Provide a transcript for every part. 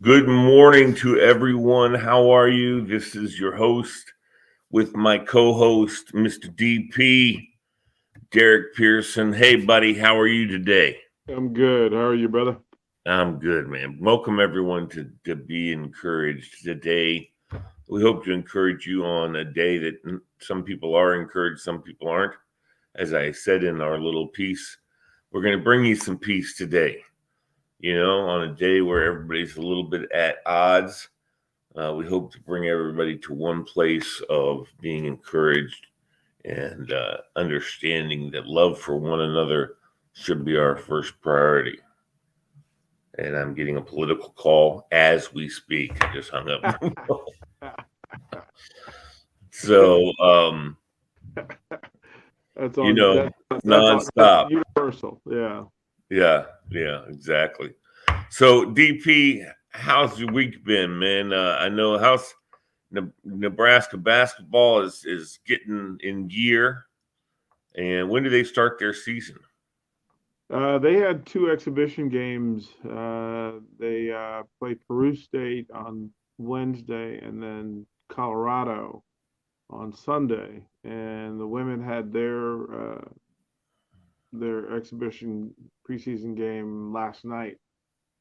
Good morning to everyone. How are you? This is your host with my co host, Mr. DP, Derrick Pearson. Hey, buddy, how are you today? I'm good. How are you, brother? I'm good, man. Welcome, everyone, to Be Encouraged today. We hope to encourage you on a day that some people are encouraged, some people aren't. As I said in our little piece, we're going to bring you some peace today. On a day where everybody's a little bit at odds. We hope to bring everybody to one place of being encouraged and understanding that love for one another should be our first priority. And I'm getting a political call as we speak. I just hung up. so, That's you on. know, That's nonstop. universal. Yeah. Yeah, exactly. So, DP, how's your week been, man? I know Nebraska basketball is getting in gear. And when do they start their season? They had two exhibition games. They played Peru State on Wednesday, and then Colorado on Sunday. And the women had their exhibition preseason game last night,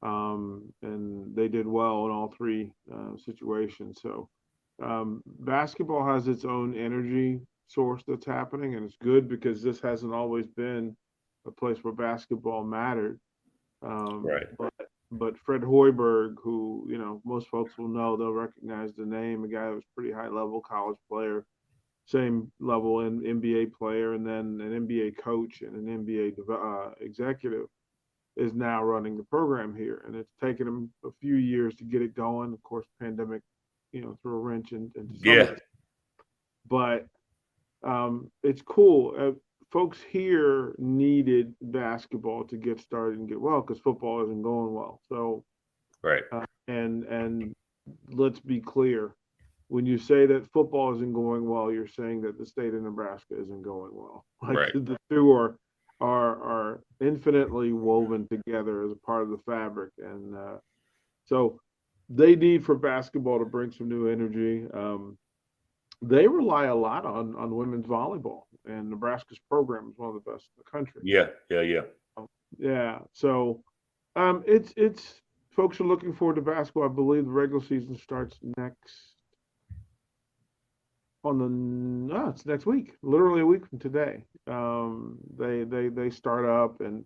and they did well in all three situations. So basketball has its own energy source that's happening, and it's good because this hasn't always been a place where basketball mattered. Um, Right. but but Fred Hoiberg, who most folks will know, they'll recognize the name, a guy that was pretty high level college player, same level in NBA player, and then an NBA coach and an NBA executive is now running the program here, and it's taken him a few years to get it going. Of course, pandemic, threw a wrench into some of Yeah. this, but it's cool. Folks here needed basketball to get started and get well because football isn't going well. So, Right. and let's be clear. When you say that football isn't going well, you're saying that the state of Nebraska isn't going well. Like Right. the two are infinitely woven together as a part of the fabric, and so they need for basketball to bring some new energy. They rely a lot on women's volleyball, and Nebraska's program is one of the best in the country. Yeah. Yeah. Yeah. Yeah, so it's folks are looking forward to basketball. I believe the regular season starts next on the no, it's next week, literally a week from today. They start up, and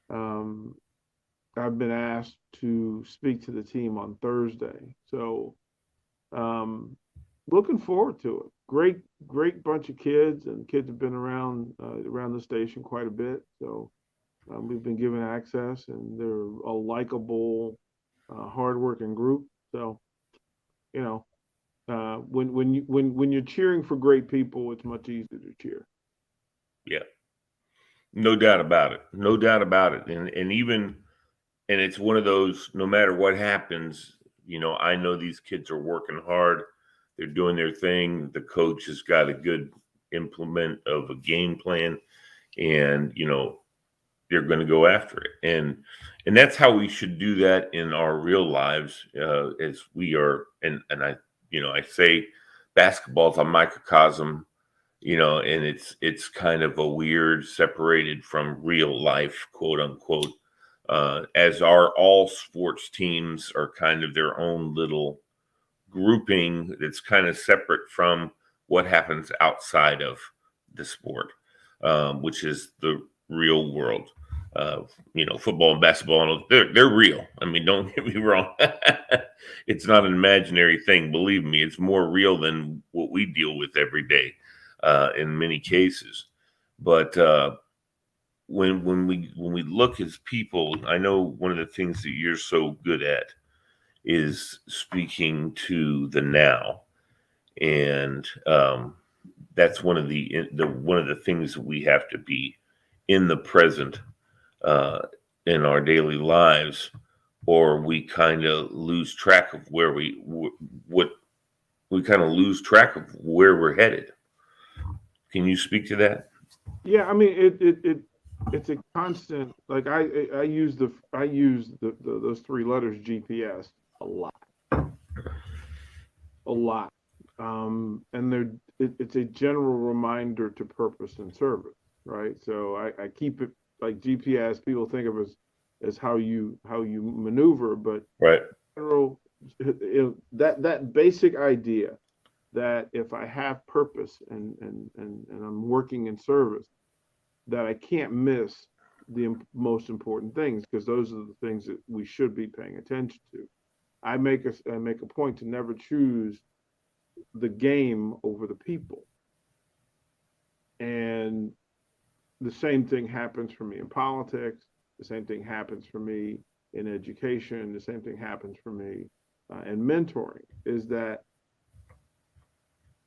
um, I've been asked to speak to the team on Thursday. So um, looking forward to it. Great bunch of kids, and kids have been around the station quite a bit. So we've been given access, and they're a likable, hardworking group. So you know, when you're cheering for great people, it's much easier to cheer. Yeah. No doubt about it. No doubt about it. And even and it's one of those. No matter what happens, I know these kids are working hard. They're doing their thing. The coach has got a good implement of a game plan, and they're going to go after it. And that's how we should do that in our real lives, as we are. And I say basketball is a microcosm, and it's kind of a weird separated from real life, quote unquote, as are all sports teams are kind of their own little grouping that's kind of separate from what happens outside of the sport, which is the real world. Football and basketball, and they're real. I mean, don't get me wrong. It's not an imaginary thing. Believe me, it's more real than what we deal with every day, in many cases. But when we look as people, I know one of the things that you're so good at is speaking to the now, and that's one of the things that we have to be in the present, uh, in our daily lives, or we kind of lose track of what we kind of lose track of where we're headed. Can you speak to that? Yeah, I mean it's a constant. Like I use those three letters GPS. a lot, a lot. And it's a general reminder to purpose and service, right? So I keep it like GPS. People think of as how you maneuver, but Right. general, that basic idea that if I have purpose and I'm working in service, that I can't miss the most important things, because those are the things that we should be paying attention to. I make a point to never choose the game over the people. And the same thing happens for me in politics. The same thing happens for me in education. The same thing happens for me in mentoring, is that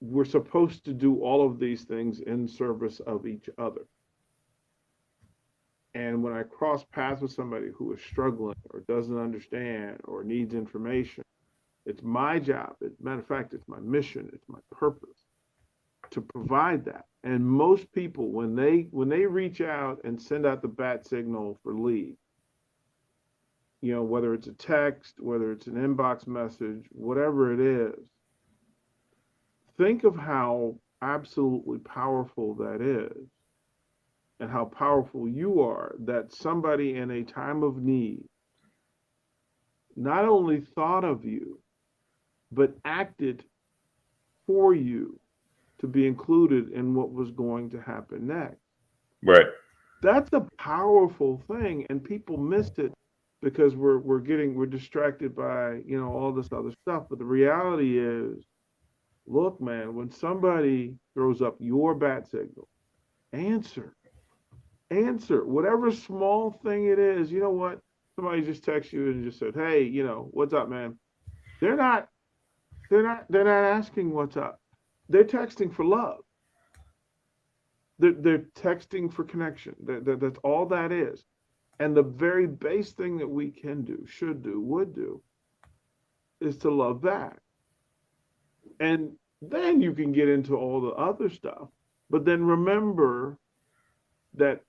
we're supposed to do all of these things in service of each other. And when I cross paths with somebody who is struggling or doesn't understand or needs information, it's my job. Matter of fact, it's my mission. It's my purpose to provide that. And most people, when they reach out and send out the bat signal for lead, whether it's a text, whether it's an inbox message, whatever it is, think of how absolutely powerful that is, and how powerful you are, that somebody in a time of need not only thought of you, but acted for you to be included in what was going to happen next. Right. That's a powerful thing, and people missed it because we're distracted by all this other stuff. But the reality is, look, man, when somebody throws up your bat signal, answer, answer, whatever small thing it is. You know what? Somebody just texted you and just said, "Hey, what's up, man?" They're not they're not asking what's up. They're texting for love. They're texting for connection. That's all that is. And the very base thing that we can do, should do, would do, is to love back. And then you can get into all the other stuff. But then remember that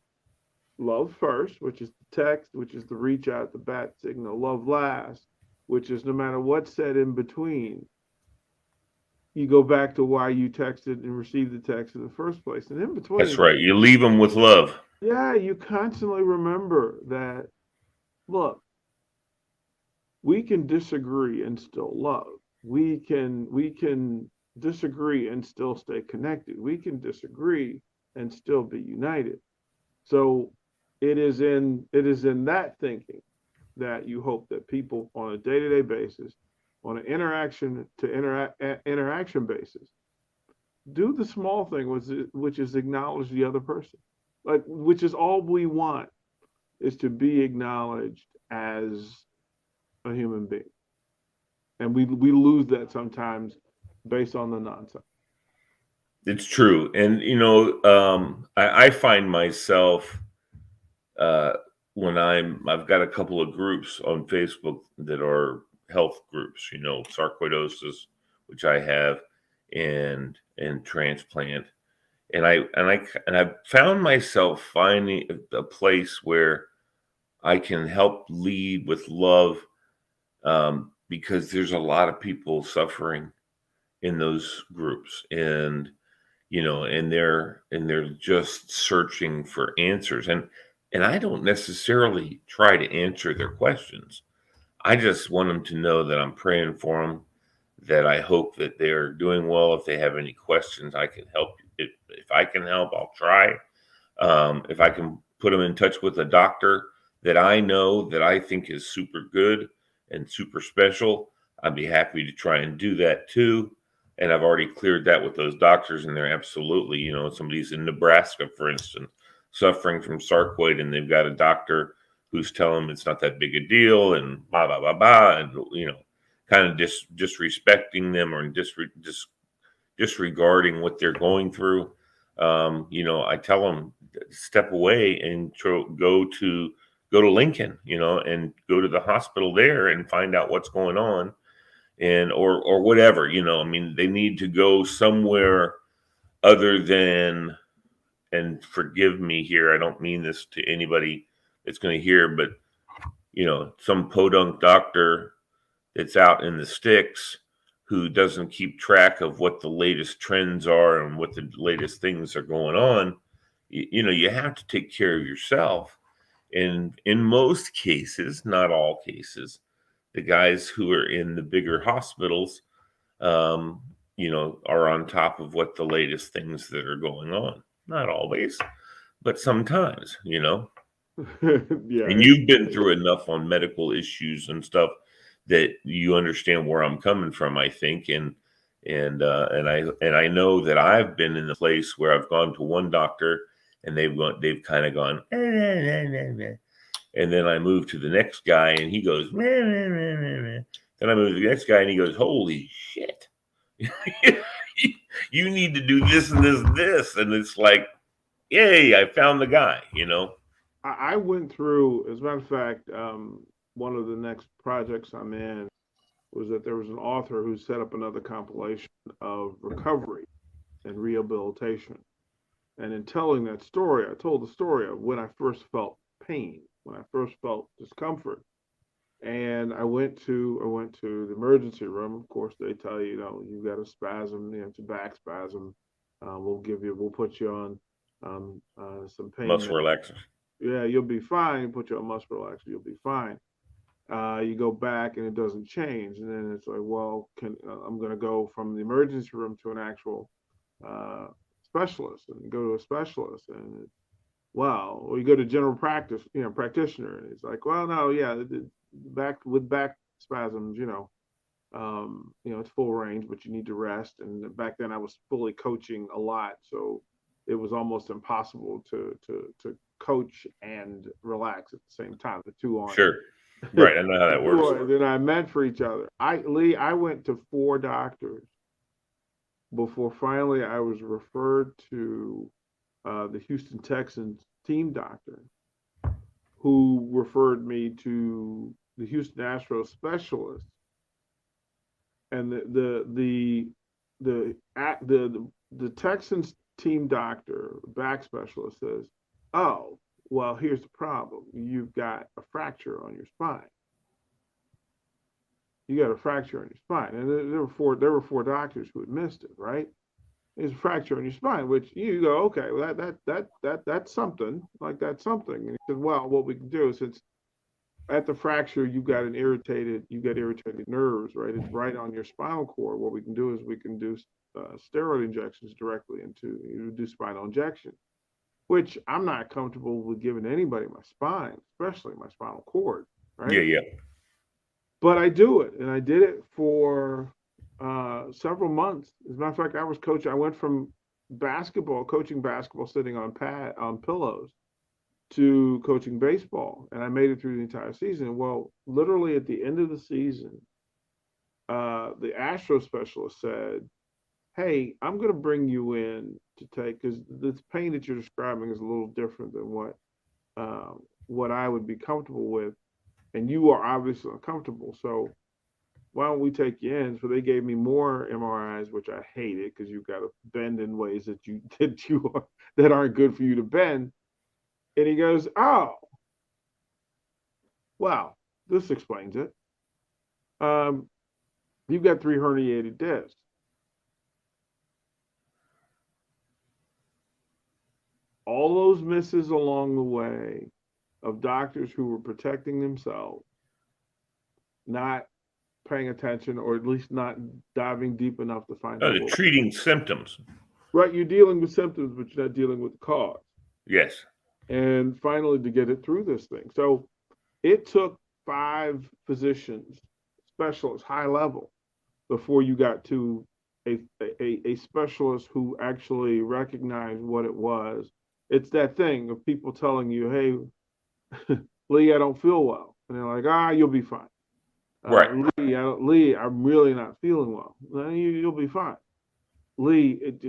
love first, which is the text, which is the reach out, the bat signal. Love last, which is no matter what's said in between, you go back to why you texted and received the text in the first place. And in That's between, right. You leave them with love. yeah, you constantly remember that, look, we can disagree and still love. We can disagree and still stay connected. We can disagree and still be united. So it is in that thinking that you hope that people on a day-to-day basis, on an interaction basis, do the small thing, which is acknowledge the other person. Like, which is all we want, is to be acknowledged as a human being. And we lose that sometimes based on the nonsense. It's true. And, I find myself, uh, when I've got a couple of groups on Facebook that are health groups, sarcoidosis, which I have, and transplant. And I've found myself finding a place where I can help lead with love, because there's a lot of people suffering in those groups, and they're just searching for answers, and I don't necessarily try to answer their questions. I just want them to know that I'm praying for them, that I hope that they're doing well. If they have any questions, I can help. If I can help, I'll try. If I can put them in touch with a doctor that I know that I think is super good and super special, I'd be happy to try and do that too. And I've already cleared that with those doctors, and they're absolutely, somebody's in Nebraska, for instance, suffering from sarcoid, and they've got a doctor who's telling them it's not that big a deal, and blah blah blah blah, and kind of disrespecting them, or disregarding what they're going through. I tell them, step away and go to Lincoln, and go to the hospital there and find out what's going on, and or whatever. I mean, they need to go somewhere other than, and forgive me here, I don't mean this to anybody that's going to hear, but some podunk doctor that's out in the sticks who doesn't keep track of what the latest trends are and what the latest things are going on. You have to take care of yourself. And in most cases, not all cases, the guys who are in the bigger hospitals, um, are on top of what the latest things that are going on. Not always, but sometimes, Yeah, and you've been through enough on medical issues and stuff that you understand where I'm coming from, I think. And I know that I've been in the place where I've gone to one doctor and they've kind of gone, and then I move to the next guy and he goes, then I move to the next guy and he goes, holy shit. You need to do this and this and this. And it's like, yay, I found the guy. I went through, as a matter of fact, one of the next projects I'm in was that there was an author who set up another compilation of recovery and rehabilitation. And in telling that story, I told the story of when I first felt pain, when I first felt discomfort. And I went to the emergency room. Of course, they tell you, you've got a spasm, it's a back spasm. We'll put you on some pain Muscle med. relaxers. Yeah, you'll be fine. Put you on muscle relaxer, you'll be fine. You go back and it doesn't change, and then it's like, well, I'm going to go from the emergency room to an actual uh, specialist, and go to a specialist, and wow, or you go to general practice, practitioner, and it's like, well, no, yeah, back spasms, it's full range, but you need to rest. And back then, I was fully coaching a lot, so it was almost impossible to coach and relax at the same time. The two aren't. Sure. Right. I know how that works. They're not meant for each other. I went to 4 doctors before finally I was referred to the Houston Texans team doctor, who referred me to the Houston Astros specialist, and the Texans team doctor, back specialist, says, "Oh, well, here's the problem. You've got a fracture on your spine. You got a fracture on your spine." And there were 4 doctors who had missed it, right? There's a fracture on your spine, which you go, okay, well, that's something. Like, that's something. And he said, well, what we can do is, since at the fracture you got irritated nerves, right? It's right on your spinal cord. What we can do is we can do steroid injections directly into you, do spinal injection, which I'm not comfortable with giving anybody my spine, especially my spinal cord, right? Yeah. But I do it, and I did it for several months. As a matter of fact, I went from coaching basketball sitting on pillows, to coaching baseball, and I made it through the entire season. Well, literally at the end of the season, the Astro specialist said, "Hey, I'm going to bring you in to take, because this pain that you're describing is a little different than what I would be comfortable with, and you are obviously uncomfortable. So why don't we take you in?" So they gave me more MRIs, which I hated, because you've got to bend in ways that aren't good for you to bend. And he goes, "Oh, wow, this explains it. You've got 3 herniated discs." All those misses along the way of doctors who were protecting themselves, not paying attention, or at least not diving deep enough to find out The treating symptoms. Right, you're dealing with symptoms, but you're not dealing with the cause. Yes. And finally, to get it through this thing. So it took 5 physicians, specialists, high level, before you got to a specialist who actually recognized what it was. It's that thing of people telling you, "Hey, Lee, I don't feel well," and they're like, "You'll be fine." Right. Lee, I'm really not feeling well. You'll be fine. Lee, it's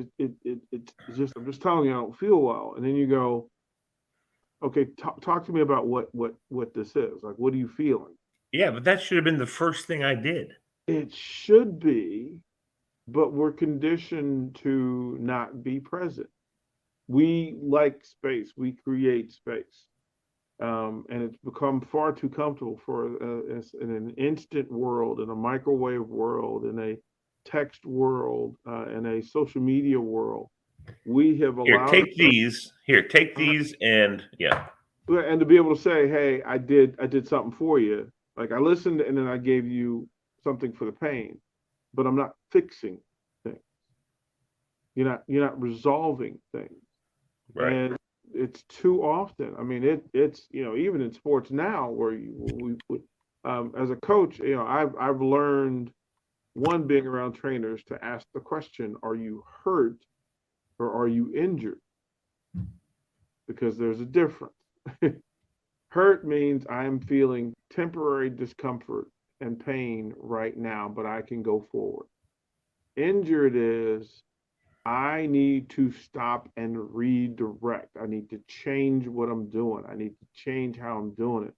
just, I'm just telling you, I don't feel well. And then you go, okay, talk to me about what this is. Like, what are you feeling? Yeah, but that should have been the first thing I did. It should be, but we're conditioned to not be present. We like space. We create space. And it's become far too comfortable for in an instant world, in a microwave world, in a text world, in a social media world. We have Here, allowed take these. Here, take ourselves, these, and yeah, and to be able to say, "Hey, I did something for you. Like I listened, and then I gave you something for the pain, but I'm not fixing things. You're not resolving things." right. And it's too often. I mean, it's even in sports now where as a coach, I've learned one being around trainers to ask the question: Are you hurt or are you injured? Because there's a difference. Hurt means I'm feeling temporary discomfort and pain right now, but I can go forward. Injured is I need to stop and redirect. I need to change what I'm doing. I need to change how I'm doing it.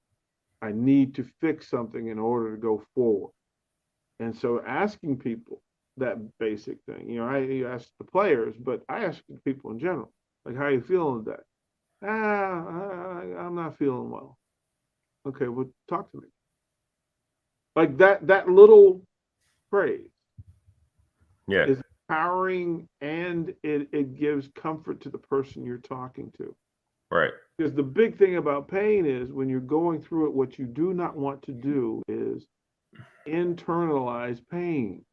I need to fix something in order to go forward. And so asking people that basic thing, I ask the players, but I ask the people in general, like, how are you feeling today? I'm not feeling well. Okay, well, talk to me. Like that little phrase Yeah, is empowering, and it gives comfort to the person you're talking to. right. Because the big thing about pain is when you're going through it, what you do not want to do is internalize pain.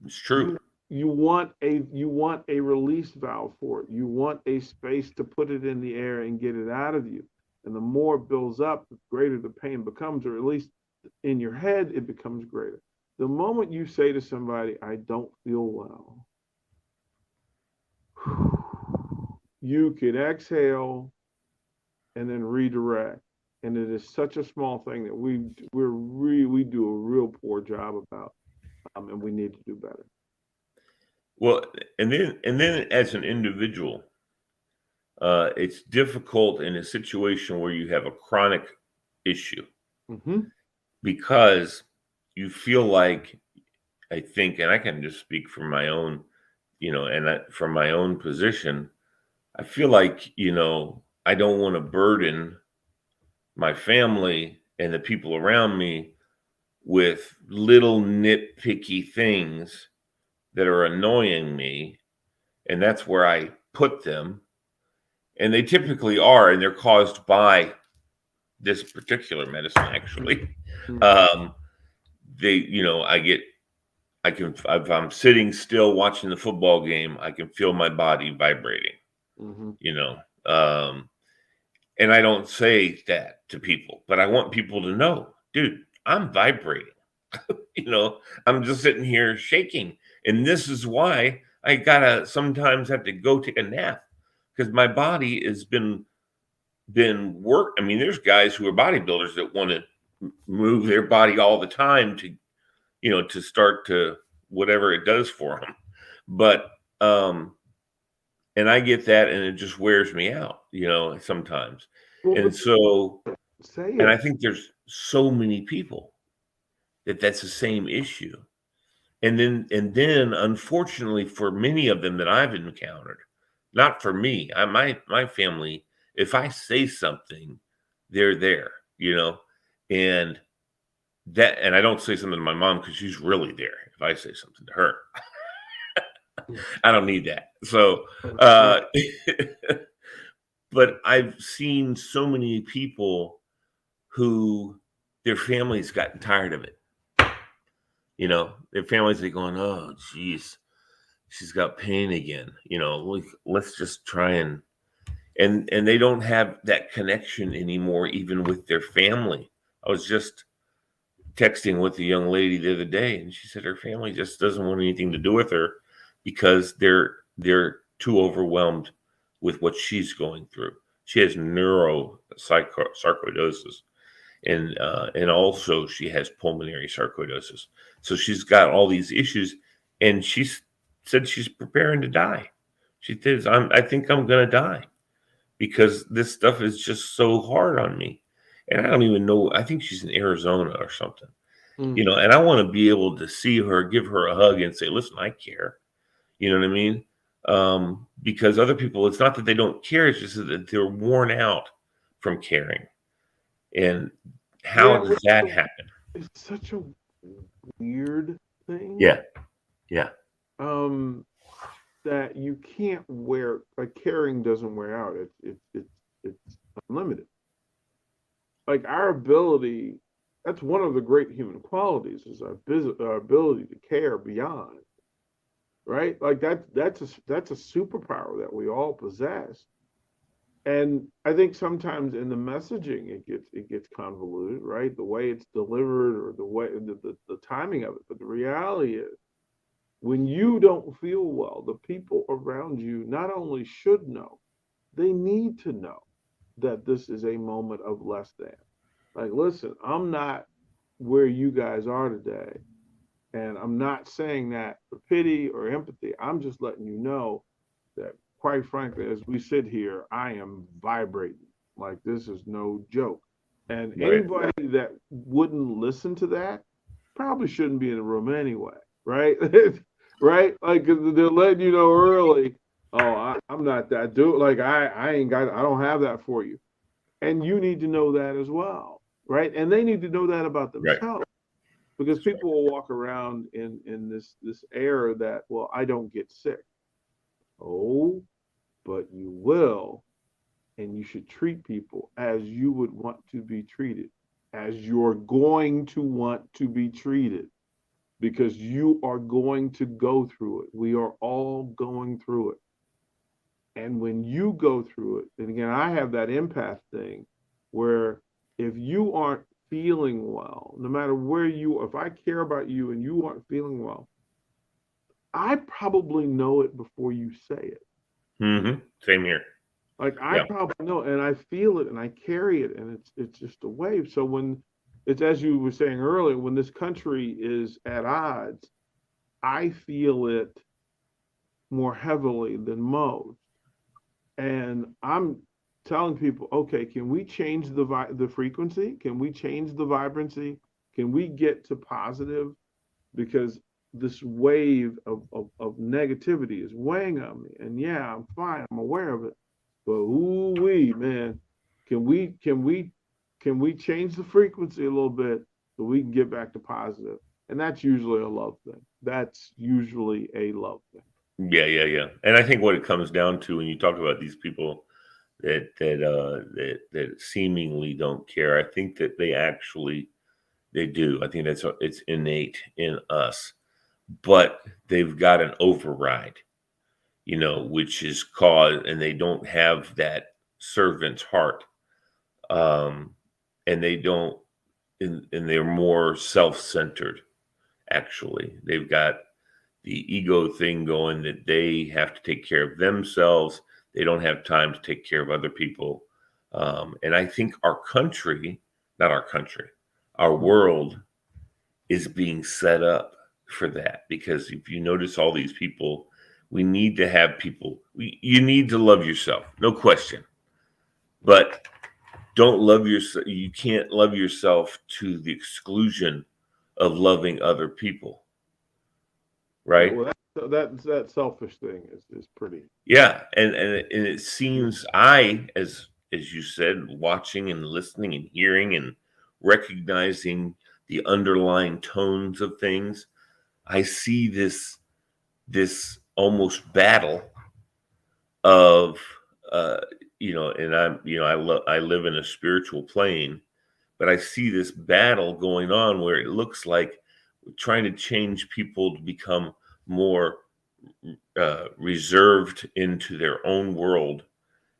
It's You true. you want a release valve for it. You want a space to put it in the air and get it out of you. And the more it builds up, the greater the pain becomes, or at least in your head, it becomes greater. The moment you say to somebody, I don't feel well, you can exhale and then redirect. And it is such a small thing that we do a real poor job about, and we need to do better. Well, and then as an individual, it's difficult in a situation where you have a chronic issue Mm-hmm. because you feel like, I think, and I can just speak from my own, from my own position, I feel like, I don't want to burden my family and the people around me with little nitpicky things that are annoying me. And that's where I put them. And they typically are, and they're caused by this particular medicine, actually. Um, if I'm sitting still watching the football game, I can feel my body vibrating, Mm-hmm. you know. Um, and I don't say that to people, but I want people to know, dude, I'm vibrating. I'm just sitting here shaking. And this is why I gotta sometimes have to go take a nap because my body has been work. I mean, there's guys who are bodybuilders that want to move their body all the time to start to whatever it does for them. But and I get that, and it just wears me out, sometimes. Well, And but so, say and I it. think there's so many people that's the same issue. And then unfortunately for many of them that I've encountered, not for me, my family, if I say something, they're there, and and I don't say something to my mom because she's really there. If I say something to her, I don't need that. So, Right. uh, but I've seen so many people who their families gotten tired of it. Their families are going, "Oh, geez, she's got pain again." Let's just try and they don't have that connection anymore, even with their family. I was just texting with a young lady the other day, and she said her family just doesn't want anything to do with her because they're too overwhelmed with what she's going through. She has sarcoidosis, and also she has pulmonary sarcoidosis. So she's got all these issues, and said she's preparing to die. She says, I think I'm gonna die because this stuff is just so hard on me. And I don't even know. I think she's in Arizona or something. Mm. And I want to be able to see her, give her a hug, and say, "Listen, I care." You know what I mean? Because other people, it's not that they don't care; it's just that they're worn out from caring. And how Yeah, does that happen? it's such a weird thing. Yeah, yeah, Um, that you can't wear like caring doesn't wear out. It's unlimited. Like our ability, that's one of the great human qualities is our ability to care beyond, right? Like that's a superpower that we all possess. And I think sometimes in the messaging it gets convoluted, right? The way it's delivered or the way the timing of it. But the reality is when you don't feel well, the people around you not only should know, they need to know that this is a moment of less than. Like, listen, I'm not where you guys are today. And I'm not saying that for pity or empathy. I'm just letting you know that, quite frankly, as we sit here, I am vibrating. Like, this is no joke. And right, anybody that wouldn't listen to that probably shouldn't be in the room anyway, right? Right? Like, 'cause they're letting you know early, oh, I'm not that dude. Like, I ain't got, I don't have that for you. And you need to know that as well, right? And they need to know that about right, themselves because people will walk around in this air that, well, I don't get sick. Oh, but you will, and you should treat people as you would want to be treated, as you're going to want to be treated, because you are going to go through it. We are all going through it. And when you go through it, and again, I have that empath thing where if you aren't feeling well, no matter where you are, if I care about you and you aren't feeling well, I probably know it before you say it. same here. Like I Yeah, probably know and I feel it and I carry it and it's just a wave. So when it's as you were saying earlier, when this country is at odds, I feel it more heavily than most. And I'm telling people, okay, can we change the frequency? Can we change the vibrancy? Can we get to positive? Because this wave of negativity is weighing on me. And yeah, I'm fine. I'm aware of it. But ooh wee, man, can we change the frequency a little bit so we can get back to positive? And that's usually a love thing. That's usually a love thing. yeah, yeah, yeah. And I think what it comes down to when you talk about these people that seemingly don't care, I think that they do. I think it's innate in us, but they've got an override, which is cause, and they don't have that servant's heart, um, and they don't, and they're more self-centered. Actually, they've got the ego thing going that they have to take care of themselves. They don't have time to take care of other people. And I think not our country, our world is being set up for that. Because if you notice all these people, we need to have people, you need to love yourself, no question. But don't love yourself. You can't love yourself to the exclusion of loving other people, Yeah, right? well, that selfish thing is pretty. Yeah, and it seems as you said, watching and listening and hearing and recognizing the underlying tones of things, I see this almost battle of uh and I live in a spiritual plane, but I see this battle going on where it looks like we're trying to change people to become more reserved into their own world,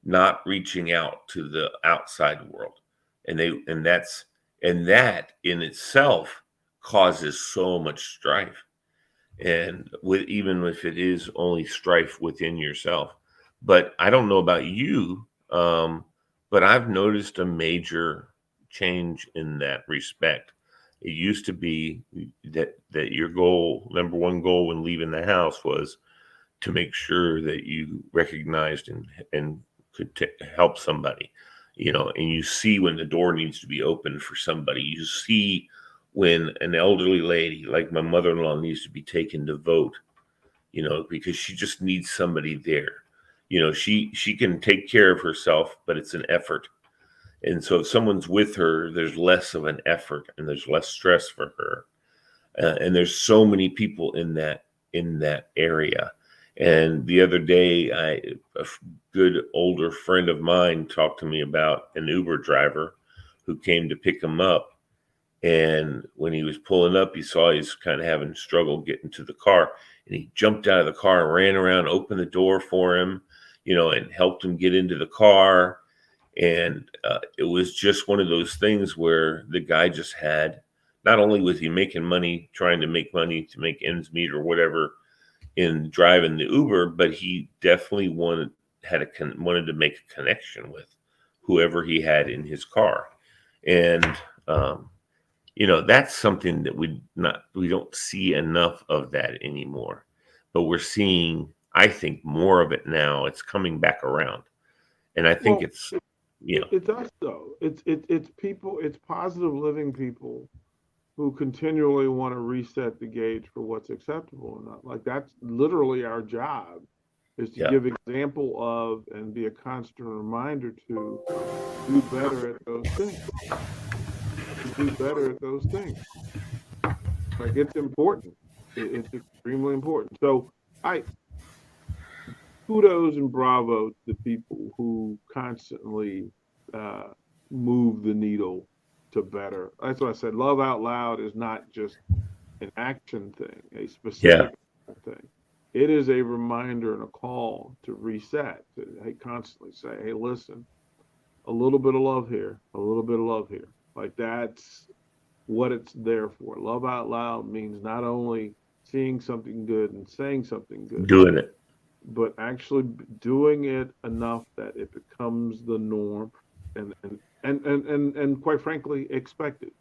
not reaching out to the outside world, and that in itself causes so much strife, and with even if it is only strife within yourself. But I don't know about you, but I've noticed a major change in that respect. It used to be that your number one goal when leaving the house was to make sure that you recognized and could help somebody, and you see when the door needs to be opened for somebody. You see when an elderly lady like my mother-in-law needs to be taken to vote, because she just needs somebody there. She can take care of herself, but it's an effort. And so if someone's with her, there's less of an effort and there's less stress for her. And there's so many people in that area. And the other day, a good older friend of mine talked to me about an Uber driver who came to pick him up. And when he was pulling up, he saw he's kind of having struggle getting to the car. And he jumped out of the car and ran around, opened the door for him, and helped him get into the car. And it was just one of those things where the guy just had, not only was he making money, trying to make money to make ends meet or whatever in driving the Uber, but he definitely wanted to make a connection with whoever he had in his car. And that's something that we don't see enough of that anymore. But we're seeing, I think, more of it now. It's coming back around. And I think Well, it's us though. It's people. It's positive living people who continually want to reset the gauge for what's acceptable or not. Like that's literally our job, is to yeah, give example of and be a constant reminder to do better at those things. To do better at those things. Like it's important. It's extremely important. So I kudos and bravo to the people who constantly uh, move the needle to better. That's what I said. Love out loud is not just an action thing, a yeah. specific thing. It is a reminder and a call to reset, to constantly say, hey, listen, a little bit of love here, a little bit of love here. Like that's what it's there for. Love out loud means not only seeing something good and saying something good, Doing it. but actually doing it enough that it becomes the norm and quite frankly expected.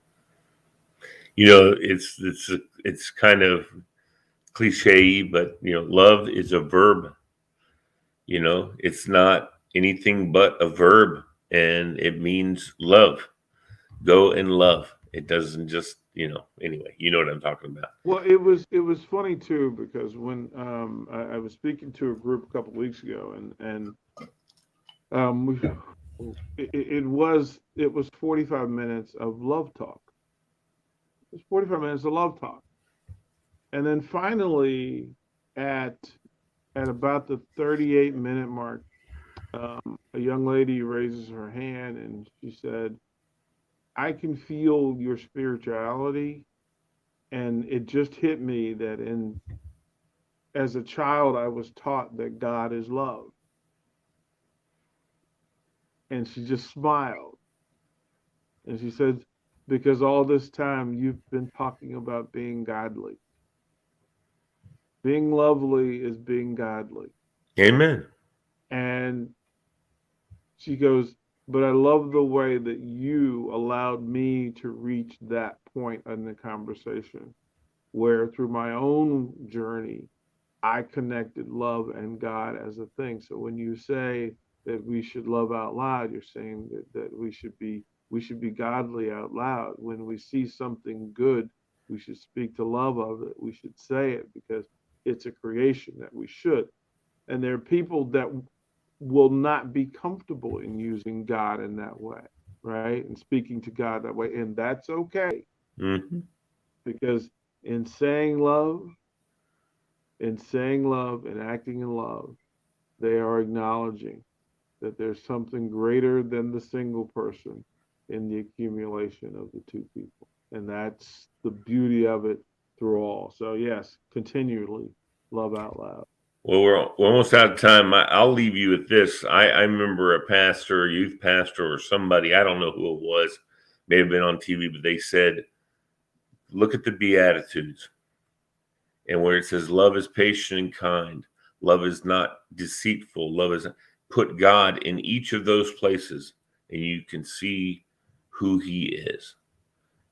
It's kind of cliche, but love is a verb. It's not anything but a verb, and it means love. Go and love. It doesn't just, anyway, you know what I'm talking about. Well, it was funny too because when I was speaking to a group a couple of weeks ago and we, it was 45 minutes of love talk. It was 45 minutes of love talk. And then finally, at at about the 38-minute mark, a young lady raises her hand and she said, "I can feel your spirituality." And it just hit me that as a child, I was taught that God is love. And she just smiled. And she said, because all this time you've been talking about being godly. Being lovely is being godly. Amen. And she goes, but I love the way that you allowed me to reach that point in the conversation where through my own journey, I connected love and God as a thing. So when you say that we should love out loud, you're saying that we should be godly out loud. When we see something good, we should speak to love of it. We should say it because it's a creation that we should. And there are people that will not be comfortable in using God in that way, right? And speaking to God that way. And that's okay Hmm. because in saying love, and acting in love, they are acknowledging that there's something greater than the single person in the accumulation of the two people. And that's the beauty of it through all. So, yes, continually love out loud. Well, we're almost out of time. I'll leave you with this. I remember a pastor, a youth pastor, or somebody, I don't know who it was, may have been on TV, but they said, look at the Beatitudes. And where it says, love is patient and kind, love is not deceitful, love is, put God in each of those places, and you can see who He is.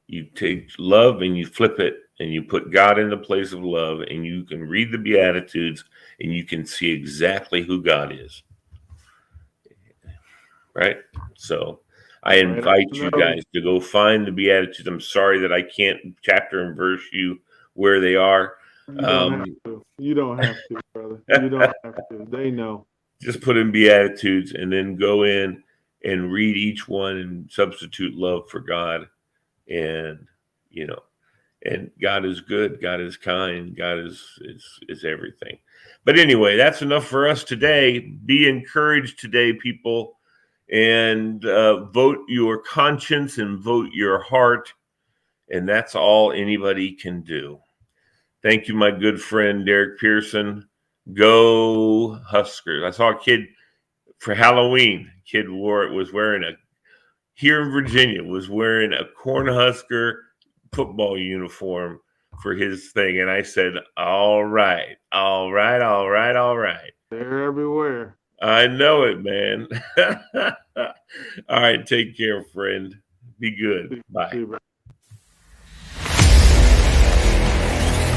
You take love and you flip it and you put God in the place of love, and you can read the Beatitudes and you can see exactly who God is. Right? So I Right on invite the you nose. guys to go find the Beatitudes. I'm sorry that I can't chapter and verse you where they are. You don't have Um, to. You don't have to, brother. You don't have to. They know. just put in Beatitudes and then go in and read each one and substitute love for God. And, you know, and God is good, God is kind, God is everything. But anyway, that's enough for us today. Be encouraged today, people, and vote your conscience and vote your heart. And that's all anybody can do. Thank you, my good friend Derrick Pearson. Go Huskers! I saw a kid for Halloween. Kid was wearing a here in Virginia was wearing a Cornhusker football uniform for his thing, and I said, "All right, all right, all right, all right." They're everywhere. I know it, man. All right, take care, friend. Be good. See Bye. you,